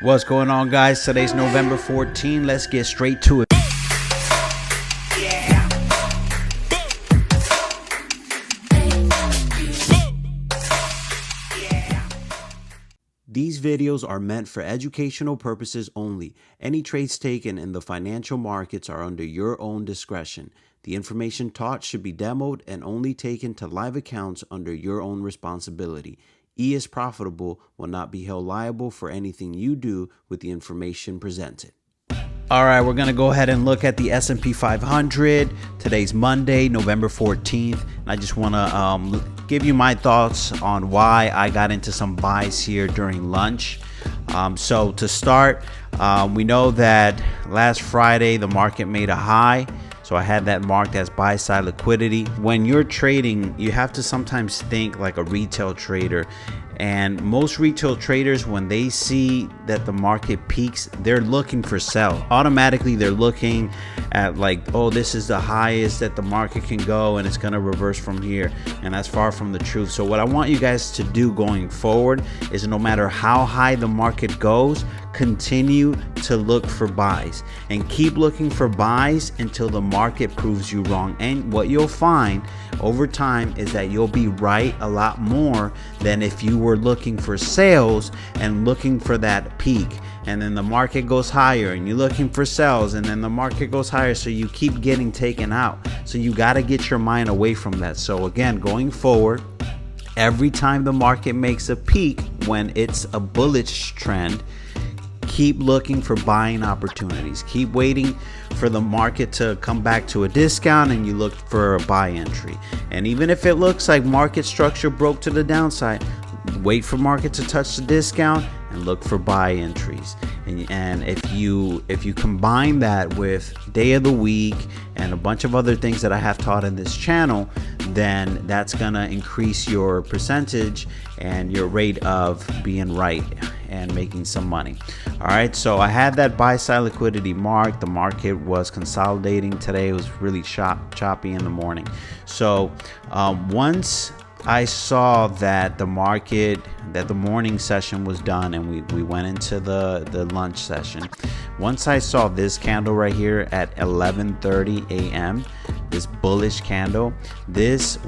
What's going on, guys? Today's November 14. Let's get straight to it. These videos are meant for educational purposes only. Any trades taken in the financial markets are under your own discretion. The information taught should be demoed and only taken to live accounts under your own responsibility. E is profitable, will not be held liable for anything you do with the information presented. All right, we're going to go ahead and look at the S&P 500. Today's Monday, November 14th. And I just want to give you my thoughts on why I got into some buys here during lunch. So to start, we know that last Friday, the market made a high. So I had that marked as buy side liquidity. When you're trading, you have to sometimes think like a retail trader. And most retail traders, when they see that the market peaks, they're looking for sell. Automatically, they're looking at like, oh, this is the highest that the market can go and it's going to reverse from here. And that's far from the truth. So what I want you guys to do going forward is, no matter how high the market goes, continue to look for buys and keep looking for buys until the market proves you wrong. And what you'll find over time is that you'll be right a lot more than if you were looking for sales and looking for that peak, and then the market goes higher and you're looking for sales and then the market goes higher, so you keep getting taken out. So you got to get your mind away from that. So again, going forward, every time the market makes a peak, when it's a bullish trend, keep looking for buying opportunities. Keep waiting for the market to come back to a discount and you look for a buy entry. And even if it looks like market structure broke to the downside, wait for market to touch the discount and look for buy entries. And if you combine that with day of the week and a bunch of other things that I have taught in this channel, then that's gonna increase your percentage and your rate of being right and making some money. All right, so I had that buy side liquidity marked. The market was consolidating today. It was really choppy in the morning. So once I saw that the morning session was done and we went into the lunch session. Once I saw this candle right here at 11:30 a.m., this bullish candle,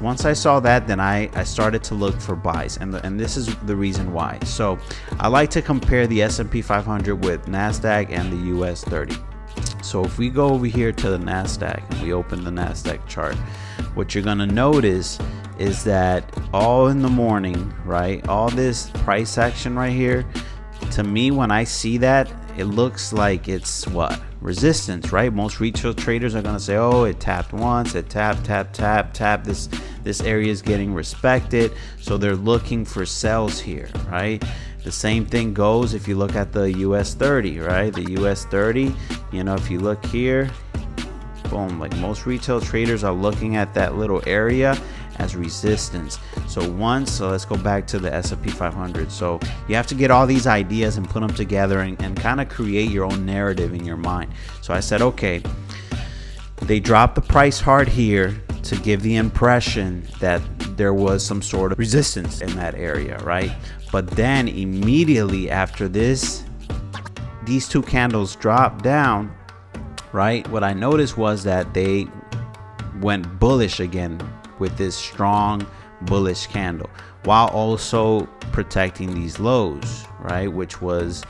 once I saw that, then I started to look for buys, and this is the reason why. So I like to compare the S&P 500 with NASDAQ and the US 30. So if we go over here to the NASDAQ and we open the NASDAQ chart, what you're gonna notice is that all in the morning, right, all this price action right here, to me, when I see that, it looks like it's what? Resistance, right? Most retail traders are gonna say, oh, it tapped once, it tap. This area is getting respected, so they're looking for sells here, right? The same thing goes if you look at the US 30, right? The US 30, you know, if you look here, boom, like most retail traders are looking at that little area as resistance. So let's go back to the S&P 500. So you have to get all these ideas and put them together and kind of create your own narrative in your mind. So I said, okay, they dropped the price hard here to give the impression that there was some sort of resistance in that area, right? But then immediately after these two candles dropped down, right, what I noticed was that they went bullish again with this strong bullish candle, while also protecting these lows, right, which was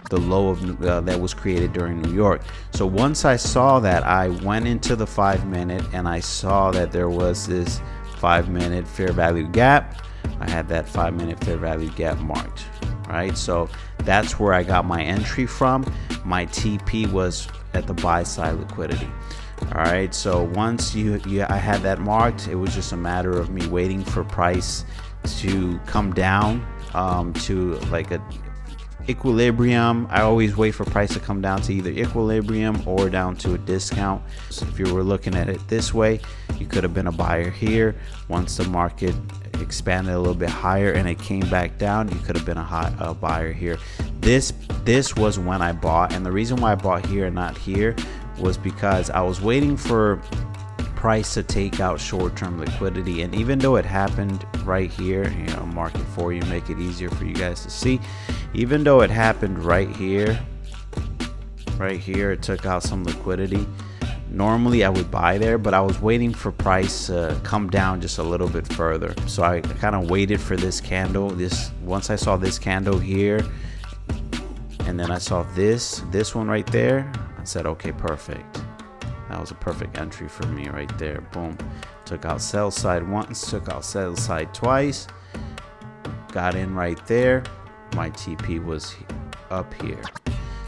the low of that was created during New York. So once I saw that, I went into the 5-minute and I saw that there was this 5-minute fair value gap. I had that 5-minute fair value gap marked, right? So that's where I got my entry from. My TP was at the buy side liquidity. All right, so once I had that marked, it was just a matter of me waiting for price to come down to like a equilibrium. I always wait for price to come down to either equilibrium or down to a discount. So if you were looking at it this way, you could have been a buyer here. Once the market expanded a little bit higher and it came back down, you could have been a buyer here. This was when I bought, and the reason why I bought here and not here was because I was waiting for price to take out short-term liquidity. And even though it happened right here, you know, mark it for you, make it easier for you guys to see. Even though it happened right here, it took out some liquidity. Normally I would buy there, but I was waiting for price to come down just a little bit further. So I kind of waited for this candle. Once I saw this candle here, and then I saw this one right there, I said, okay, perfect. That was a perfect entry for me right there. Boom. Took out sell side once, took out sell side twice. Got in right there. My TP was up here.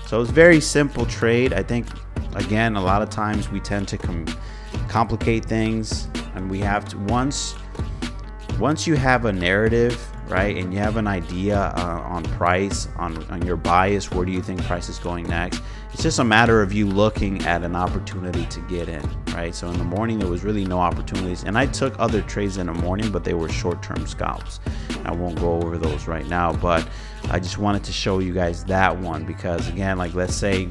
So it's very simple trade. I think, again, a lot of times we tend to complicate things, and we have to, once you have a narrative, right, and you have an idea on price, on your bias, where do you think price is going next, it's just a matter of you looking at an opportunity to get in, right? So in the morning there was really no opportunities, and I took other trades in the morning, but they were short-term scalps. I won't go over those right now, but I just wanted to show you guys that one, because again, like let's say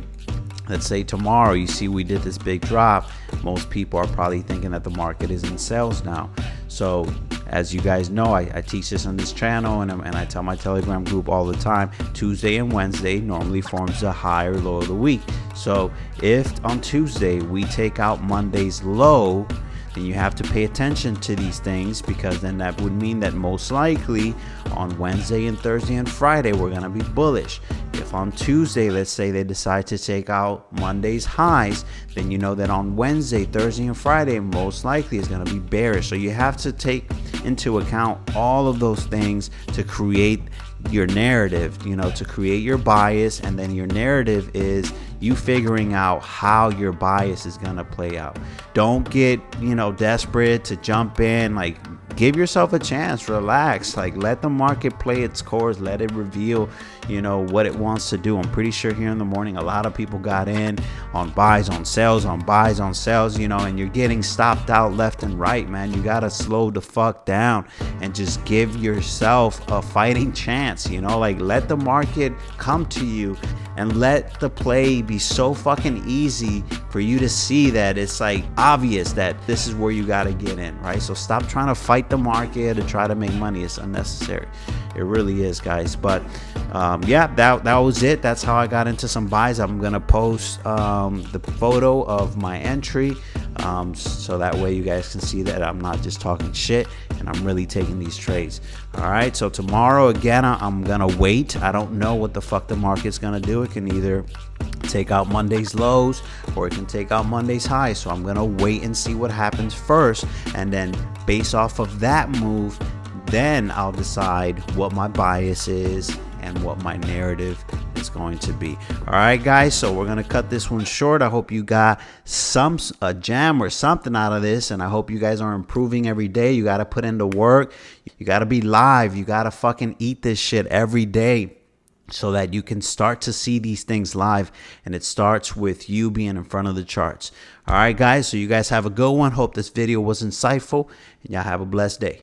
tomorrow you see we did this big drop. Most people are probably thinking that the market is in sales now. So as you guys know, I teach this on this channel, and I tell my Telegram group all the time, Tuesday and Wednesday normally forms the high or low of the week. So if on Tuesday we take out Monday's low, then you have to pay attention to these things, because then that would mean that most likely on Wednesday and Thursday and Friday we're going to be bullish. If on Tuesday, let's say they decide to take out Monday's highs, then you know that on Wednesday, Thursday, and Friday most likely is going to be bearish. So you have to take into account all of those things to create your narrative, you know, to create your bias. And then your narrative is you figuring out how your bias is going to play out. Don't get, you know, desperate to jump in. Like, give yourself a chance, relax, like let the market play its course, let it reveal, you know, what it wants to do. I'm pretty sure here in the morning a lot of people got in on buys, on sales, on buys, on sales, you know, and you're getting stopped out left and right, man. You gotta slow the fuck down and just give yourself a fighting chance, you know, like let the market come to you and let the play be so fucking easy for you to see that it's like obvious that this is where you got to get in, right? So stop trying to fight the market to try to make money. It's unnecessary. It really is, guys. But yeah, that was it. That's how I got into some buys. I'm gonna post the photo of my entry, so that way you guys can see that I'm not just talking shit and I'm really taking these trades. All right, so tomorrow again I'm gonna wait. I don't know what the fuck the market's gonna do. It can either take out Monday's lows or it can take out Monday's highs. So I'm gonna wait and see what happens first, and then based off of that move, then I'll decide what my bias is and what my narrative is going to be. All right, guys, so we're gonna cut this one short. I hope you got a gem or something out of this, and I hope you guys are improving every day. You got to put in the work. You got to be live. You got to fucking eat this shit every day, so that you can start to see these things live, and it starts with you being in front of the charts. All right, guys, so you guys have a good one. Hope this video was insightful, and y'all have a blessed day.